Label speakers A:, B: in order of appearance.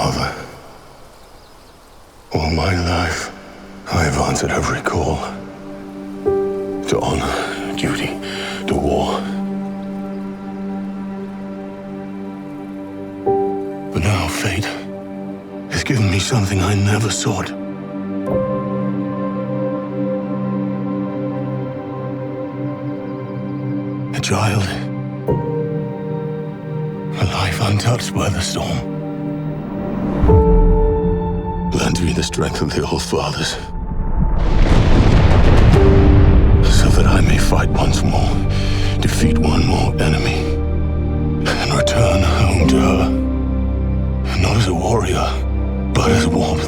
A: father. All my life, I have answered every call. To honor, duty, to war. But now fate has given me something I never sought. A child. A life untouched by the storm. Lend me the strength of the old fathers, so that I may fight once more, defeat one more enemy, and return home to her. Not as a warrior, but as a warmth.